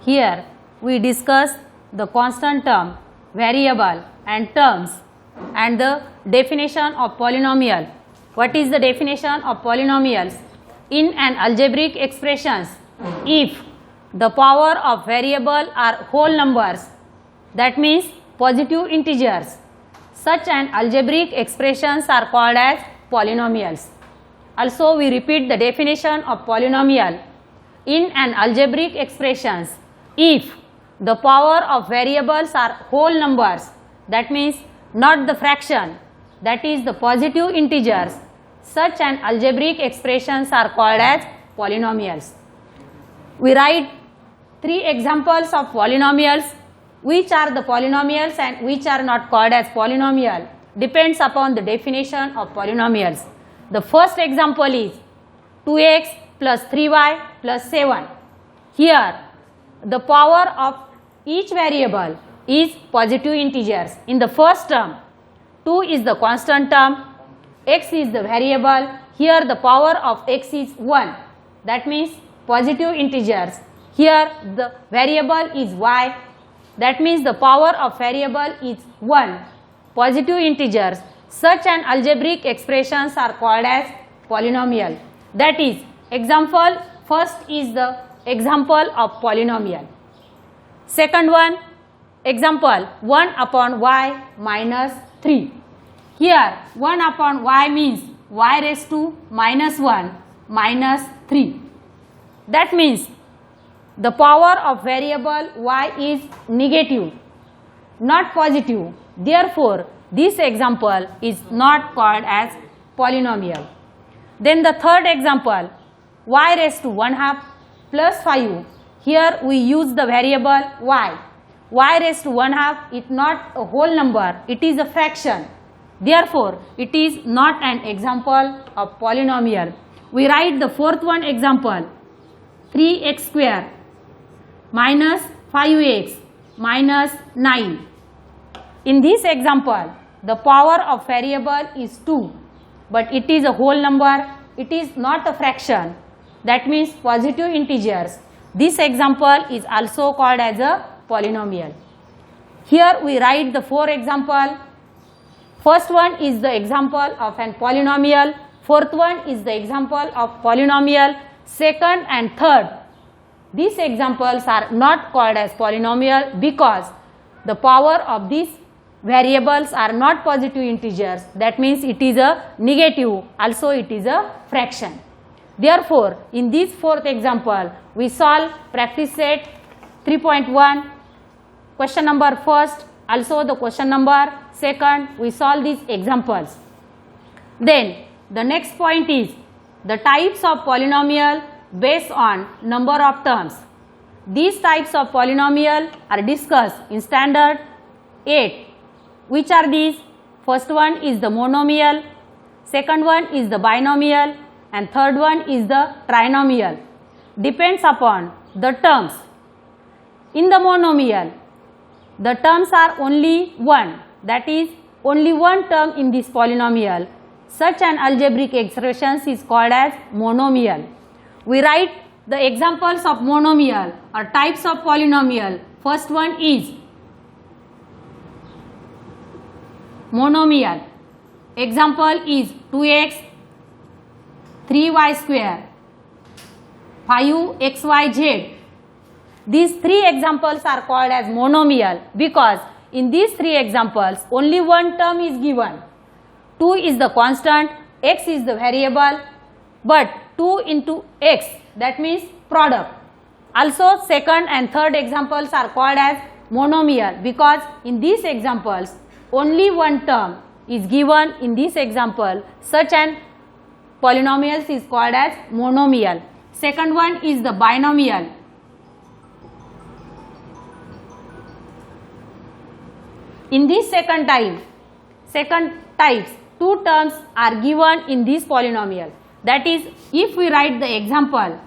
Here we discuss the constant term, variable and terms and the definition of polynomial. What is the definition of polynomials? In an algebraic expressions, if the power of variable are whole numbers, that means positive integers, such an algebraic expressions are called as polynomials. Also we repeat the definition of polynomial. In an algebraic expressions, if the power of variables are whole numbers, that means not the fraction, that is the positive integers, such an algebraic expressions are called as polynomials. We write 3 examples of polynomials. Which are the polynomials and which are not called as polynomial depends upon the definition of polynomials. The first example is 2x plus 3y plus 7. Here the power of each variable is positive integers. In the first term, 2 is the constant term, x is the variable. Here the power of x is 1, that means positive integers. Here the variable is y, that means the power of variable is 1, positive integers. Such an algebraic expressions are called as polynomial. That is, example first is the example of polynomial. Second one, example 1 upon y minus 3. Here 1 upon y means y raised to minus 1 minus 3. That means the power of variable y is negative, not positive. Therefore, this example is not called as polynomial. Then the third example, y raised to 1/2 plus 5. Here we use the variable y. Y raised to 1/2 is not a whole number, it is a fraction. Therefore, it is not an example of polynomial. We write the fourth one example, 3x square minus 5x minus 9. In this example, the power of variable is 2, but it is a whole number, it is not a fraction, that means positive integers. This example is also called as a polynomial. Here we write the 4 example. First one is the example of an polynomial, fourth one is the example of polynomial, second and third. These examples are not called as polynomial because the power of these variables are not positive integers, that means it is a negative, also it is a fraction. Therefore, in this fourth example, we solve practice set 3.1, question number first, also the question number second, we solve these examples. Then the next point is the types of polynomial based on number of terms. These types of polynomial are discussed in standard 8. Which are these? First one is the monomial, second one is the binomial, and third one is the trinomial. Depends upon the terms. In the monomial, the terms are only one, that is only one term in this polynomial. Such an algebraic expression is called as monomial. We write the examples of monomial or types of polynomial. First one is monomial. Example is 2x, 3y square, 5xyz. These 3 examples are called as monomial because in these 3 examples only one term is given. 2 is the constant, x is the variable, but 2 into x, that means product. Also second and third examples are called as monomial because in these examples only one term is given in this example. Such an polynomial is called as monomial. Second one is the binomial. In this second types, 2 terms are given in this polynomial. That is, if we write the example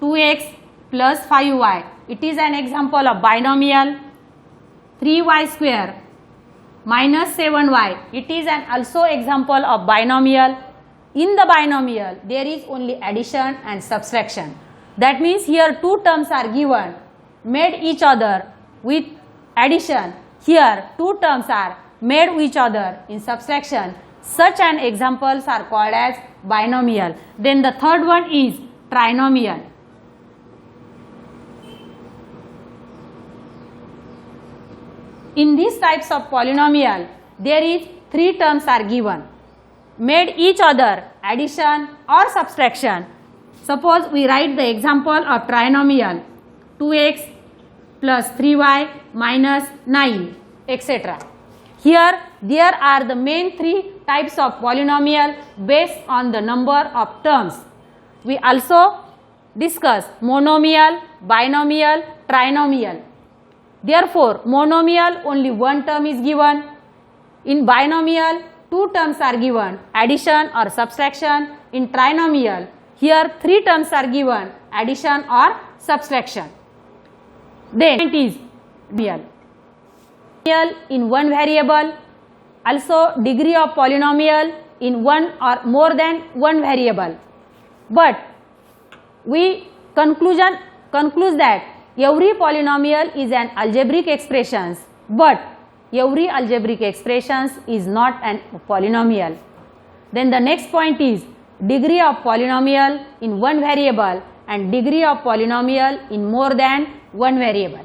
2x plus 5y, it is an example of binomial. 3y square minus 7y, it is an also example of binomial. In the binomial, there is only addition and subtraction. That means here 2 terms are given. made each other with addition. Here two terms are made each other in subtraction. Such an examples are called as binomial. Then the third one is trinomial. In these types of polynomial, there is three terms are given. Made each other, addition or subtraction. Suppose we write the example of trinomial 2x plus 3y minus 9, etc. Here there are the main three types of polynomial based on the number of terms. We also discuss monomial, binomial, trinomial. Therefore, monomial only one term is given. In binomial, two terms are given, addition or subtraction. In trinomial, here three terms are given, addition or subtraction. Then it is real. In one variable, also degree of polynomial in one or more than one variable. But we conclude that every polynomial is an algebraic expression, but every algebraic expression is not an polynomial. Then the next point is degree of polynomial in one variable and degree of polynomial in more than one variable.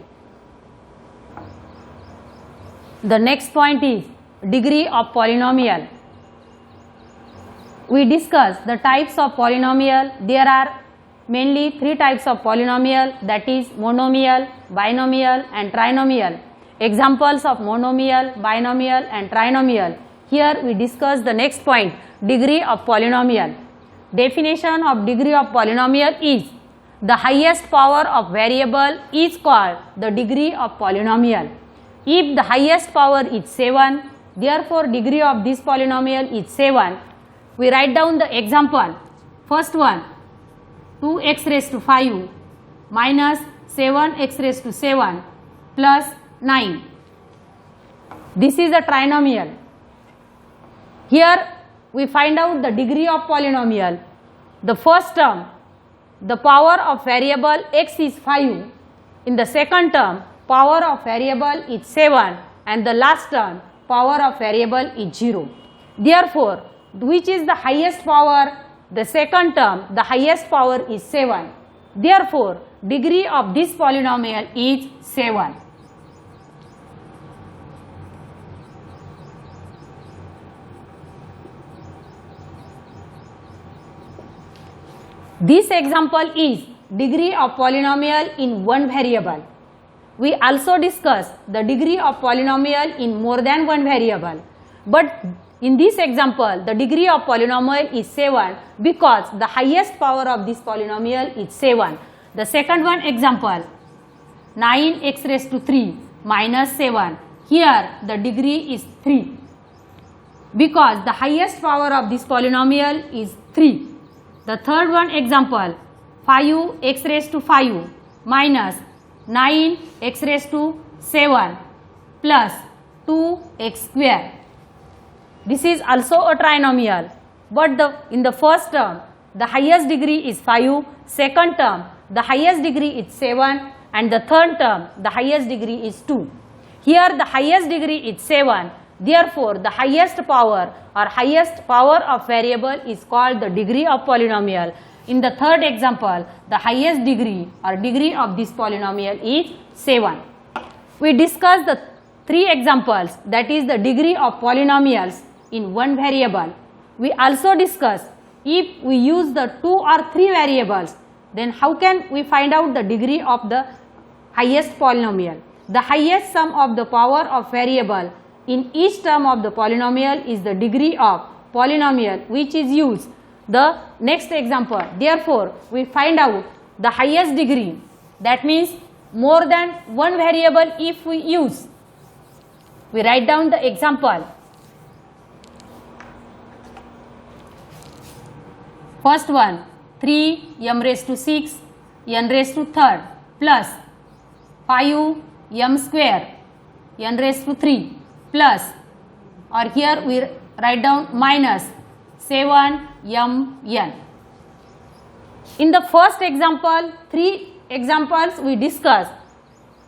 The next point is degree of polynomial. We discuss the types of polynomial. There are mainly three types of polynomial, that is monomial, binomial and trinomial. Examples of monomial, binomial and trinomial. Here we discuss the next point, degree of polynomial. Definition of degree of polynomial is the highest power of variable is called the degree of polynomial. If the highest power is 7, therefore degree of this polynomial is 7. We write down the example. First one, 2x raised to 5 minus 7x raised to 7 plus 9. This is a trinomial. Here we find out the degree of polynomial. The first term, the power of variable x is 5. In the second term, power of variable is 7 and the last term, power of variable is 0. Therefore, which is the highest power? The second term, the highest power is 7. Therefore, degree of this polynomial is 7. This example is degree of polynomial in one variable. We also discuss the degree of polynomial in more than one variable. But in this example, the degree of polynomial is 7 because the highest power of this polynomial is 7. The second one example, 9x raised to 3 minus 7. Here the degree is 3 because the highest power of this polynomial is 3. The third one example, 5x raised to 5 minus 9x raised to 7 plus 2x square. This is also a trinomial, but in the first term, the highest degree is 5, second term, the highest degree is 7 and the third term, the highest degree is 2. Here the highest degree is 7, therefore the highest power or highest power of variable is called the degree of polynomial. In the third example, the highest degree or degree of this polynomial is 7. We discussed the three examples, that is the degree of polynomials in one variable. We also discussed if we use the 2 or 3 variables, then how can we find out the degree of the highest polynomial? The highest sum of the power of variable in each term of the polynomial is the degree of polynomial which is used. The next example, therefore we find out the highest degree, that means more than one variable if we use. We write down the example. First one, 3 m raised to 6 n raised to 3rd plus 5 m square n raised to 3 plus, or here we write down minus 7 m n. In the first example, 3 examples we discussed.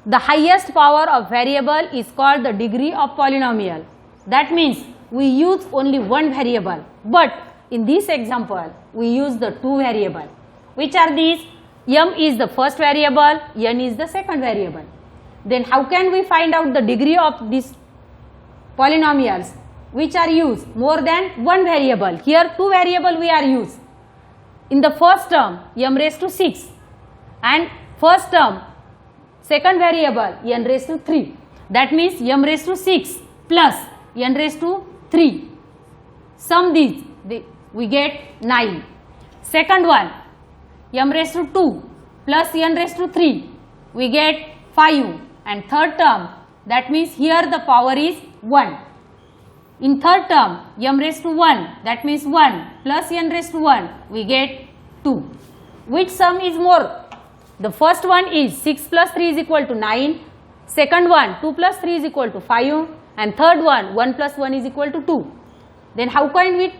the highest power of variable is called the degree of polynomial. That means we use only one variable, but in this example we use the two variable. Which are these? M is the first variable, N is the second variable. Then how can we find out the degree of these polynomials which are used more than one variable? Here two variable we are used. In the first term m raised to 6, and first term second variable n raised to 3. That means m raised to 6 plus n raised to 3. Sum these, we get 9. Second one, m raised to 2 plus n raised to 3, we get 5. And third term, that means here the power is 1. In third term, m raised to 1, that means 1 plus n raised to 1, we get 2. Which sum is more? The first one is 6 plus 3 is equal to 9, second one 2 plus 3 is equal to 5, and third one 1 plus 1 is equal to 2. Then how can we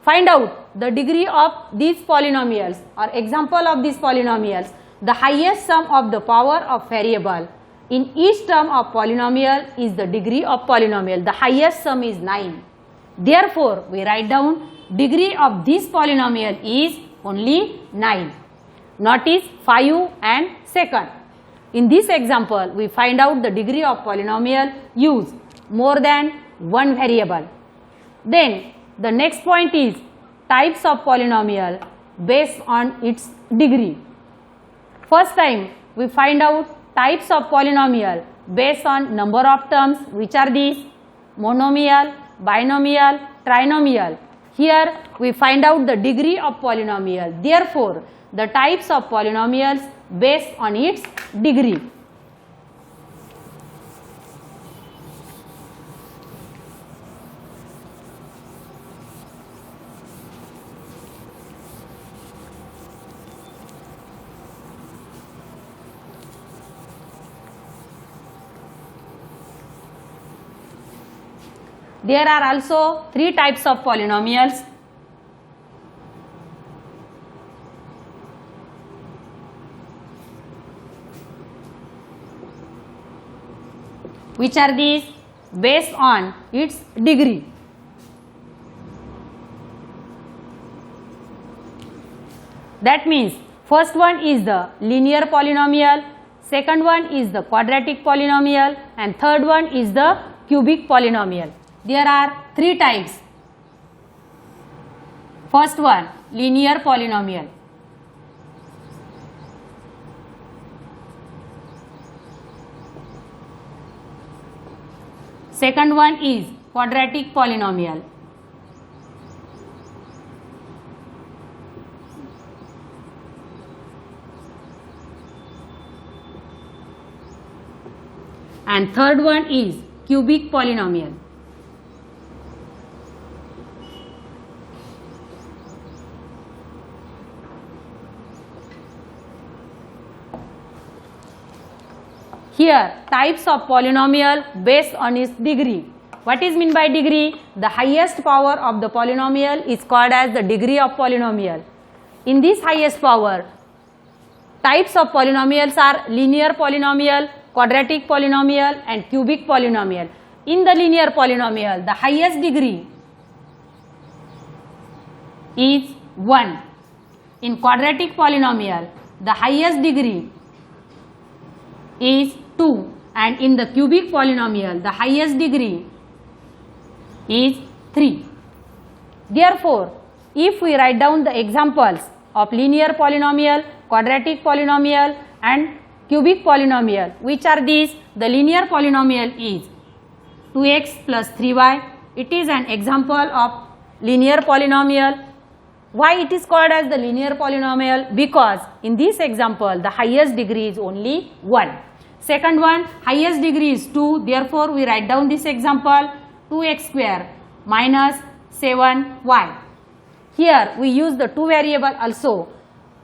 find out the degree of these polynomials or example of these polynomials? The highest sum of the power of variable in each term of polynomial is the degree of polynomial. The highest sum is 9. Therefore, we write down degree of this polynomial is only 9. Not is 5 and second. In this example, we find out the degree of polynomial use more than one variable. Then the next point is types of polynomial based on its degree. First time we find out types of polynomial based on number of terms, which are these: monomial, binomial, trinomial. Here we find out the degree of polynomial. Therefore, the types of polynomials based on its degree. There are also three types of polynomials. Which are these? Based on its degree. That means first one is the linear polynomial, second one is the quadratic polynomial, and third one is the cubic polynomial. There are three types. First one, linear polynomial. Second one is quadratic polynomial. And third one is cubic polynomial. Here, types of polynomial based on its degree. What is meant by degree? The highest power of the polynomial is called as the degree of polynomial. In this highest power, types of polynomials are linear polynomial, quadratic polynomial, and cubic polynomial. In the linear polynomial, the highest degree is 1. In quadratic polynomial, the highest degree is 2, and in the cubic polynomial the highest degree is 3. Therefore, if we write down the examples of linear polynomial, quadratic polynomial, and cubic polynomial, which are these? The linear polynomial is 2x plus 3y. It is an example of linear polynomial. Why it is called as the linear polynomial? Because in this example the highest degree is only 1. Second one, highest degree is 2, therefore we write down this example 2x square minus 7y. Here we use the two variable also.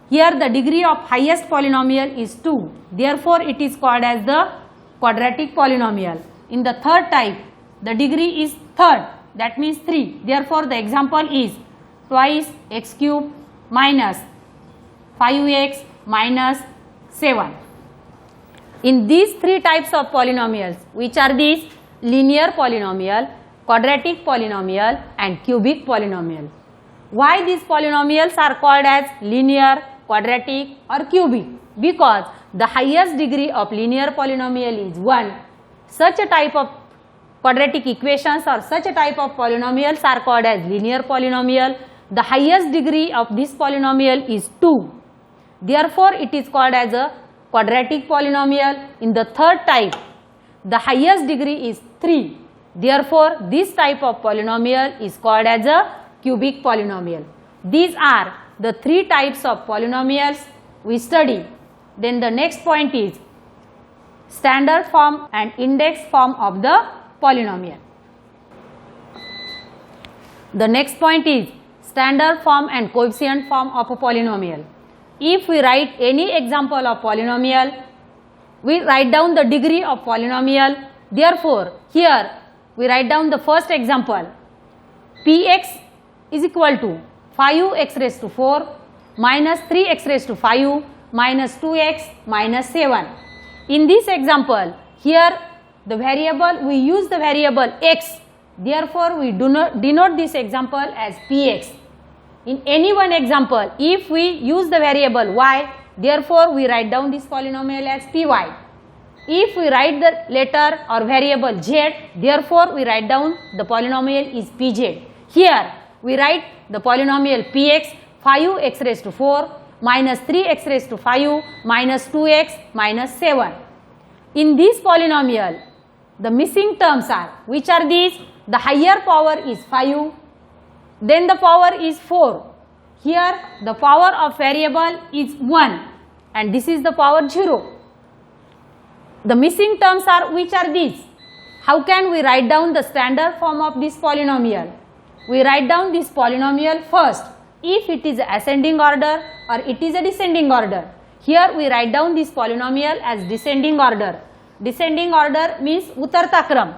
Here the degree of highest polynomial is 2, therefore it is called as the quadratic polynomial. In the third type, the degree is third, that means 3, therefore the example is twice x cube minus 5x minus 7. In these three types of polynomials, which are these? Linear polynomial, quadratic polynomial and cubic polynomial. Why these polynomials are called as linear, quadratic or cubic? Because the highest degree of linear polynomial is 1. Such a type of quadratic equations or such a type of polynomials are called as linear polynomial. The highest degree of this polynomial is 2. Therefore, it is called as a quadratic polynomial. In the third type, the highest degree is 3. Therefore, this type of polynomial is called as a cubic polynomial. These are the three types of polynomials we study. Then the next point is standard form and index form of the polynomial. The next point is standard form and coefficient form of a polynomial. If we write any example of polynomial, we write down the degree of polynomial. Therefore, here we write down the first example. Px is equal to 5x raised to 4 minus 3x raised to 5 minus 2x minus 7. In this example, here the variable, we use the variable x. Therefore, we do not denote this example as Px. In any one example, if we use the variable y, therefore we write down this polynomial as Py. If we write the letter or variable z, therefore we write down the polynomial is Pz. Here we write the polynomial Px 5x raised to 4 minus 3x raised to 5 minus 2x minus 7. In this polynomial, the missing terms are, which are these? The higher power is 5, then the power is 4. Here the power of variable is 1 and this is the power 0. The missing terms are, which are these? How can we write down the standard form of this polynomial? We write down this polynomial first if it is ascending order or it is a descending order. Here we write down this polynomial as descending order. Descending order means उतरता क्रम.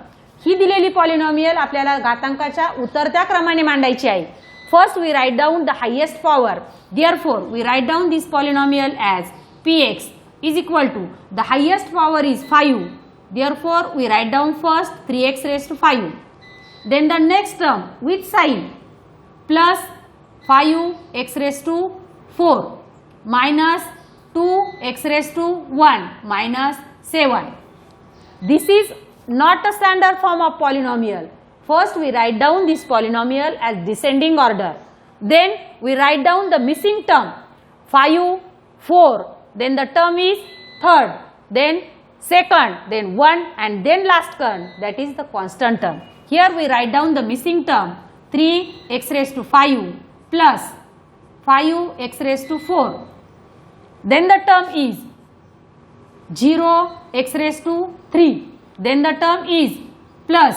ही दिलेली polynomial आपल्याला घातांकाच्या उतरत्या क्रमाने मांडायची आहे. First we write down the highest power. Therefore, we write down this polynomial as Px is equal to, the highest power is 5. Therefore, we write down first 3x raised to 5. Then the next term with sign plus 5x raised to 4 minus 2x raised to 1 minus 7. This is not a standard form of polynomial. First we write down this polynomial as descending order. Then we write down the missing term 5, 4, then the term is third, then second, then 1 and then last term, that is the constant term. Here we write down the missing term 3x raised to 5 plus 5x raised to 4. Then the term is 0x raised to 3. Then the term is plus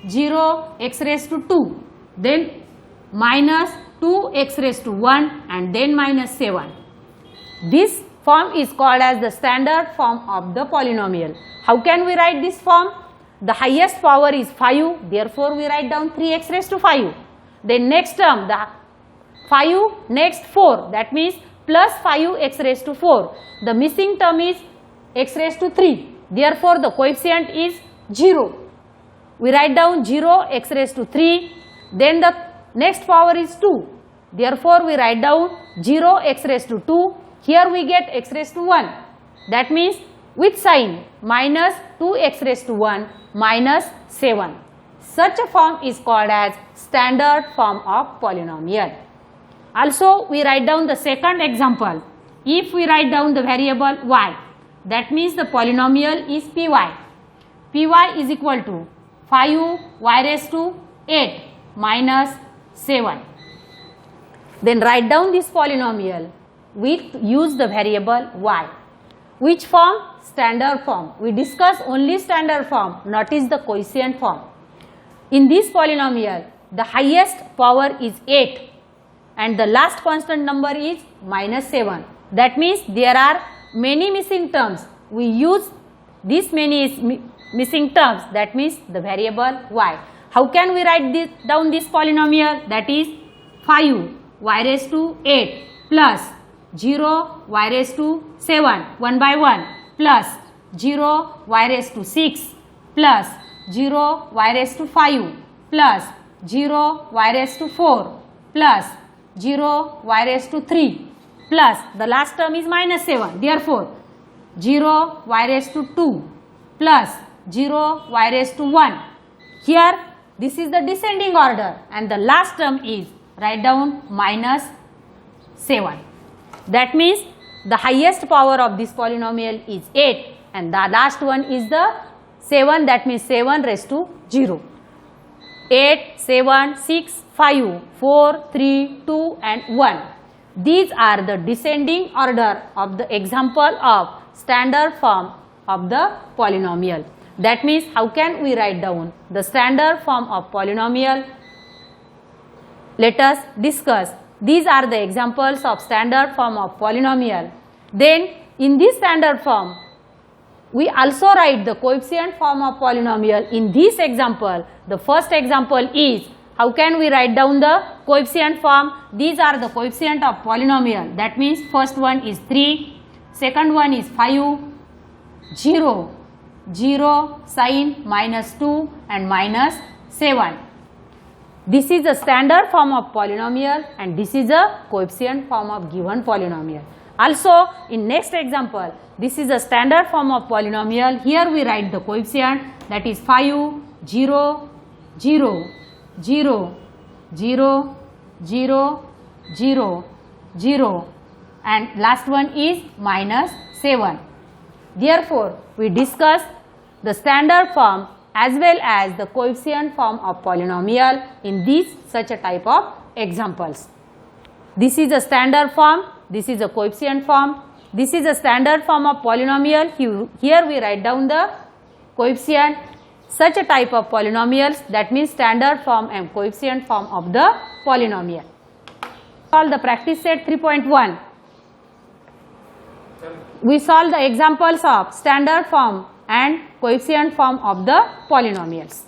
0x raised to 2. Then minus 2x raised to 1 and then minus 7. This form is called as the standard form of the polynomial. How can we write this form? The highest power is 5. Therefore, we write down 3x raised to 5. Then next term, the 5, next 4. That means plus 5x raised to 4. The missing term is x raised to 3. Therefore, the coefficient is 0. We write down 0x raised to 3. Then the next power is 2. Therefore, we write down 0x raised to 2. Here we get x raised to 1. That means with sign minus 2x raised to 1 minus 7. Such a form is called as standard form of polynomial. Also, we write down the second example. If we write down the variable y, that means the polynomial is Py. Py is equal to 5y raised to 8 minus 7. Then write down this polynomial with use the variable y. Which form? Standard form. We discuss only standard form, not is the coefficient form. In this polynomial, the highest power is 8 and the last constant number is minus 7. That means there are many missing terms. We use this many missing terms, that means the variable y. How can we write down this polynomial? That is 5y raised to 8 plus 0y raised to 7 1 by 1 plus 0 y raised to 6 plus 0 y raised to 5 plus 0 y raised to 4 plus 0 y raised to 3 plus the last term is minus 7. Therefore, 0 y raised to 2 plus 0 y raised to 1. Here this is the descending order and the last term is write down minus 7. That means the highest power of this polynomial is 8 and the last one is the 7, that means 7 raised to 0. 8, 7, 6, 5, 4, 3, 2 and 1. These are the descending order of the example of standard form of the polynomial. That means how can we write down the standard form of polynomial? Let us discuss. These are the examples of standard form of polynomial. Then in this standard form, we also write the coefficient form of polynomial. In this example, the first example is how can we write down the coefficient form? These are the coefficient of polynomial. That means first one is 3, second one is 5, 0, 0, sign minus 2 and minus 7. This is the standard form of polynomial and this is a coefficient form of given polynomial. Also in next example, this is a standard form of polynomial. Here we write the coefficient, that is 5, 0, 0, 0, 0, 0, 0, 0 and last one is minus 7. Therefore, we discuss the standard form as well as the coefficient form of polynomial in these such a type of examples. This is a standard form, this is a coefficient form, this is a standard form of polynomial. Here we write down the coefficient, such a type of polynomials, that means standard form and coefficient form of the polynomial. Solve the practice set 3.1. We solve the examples of standard form and coefficient form of the polynomials.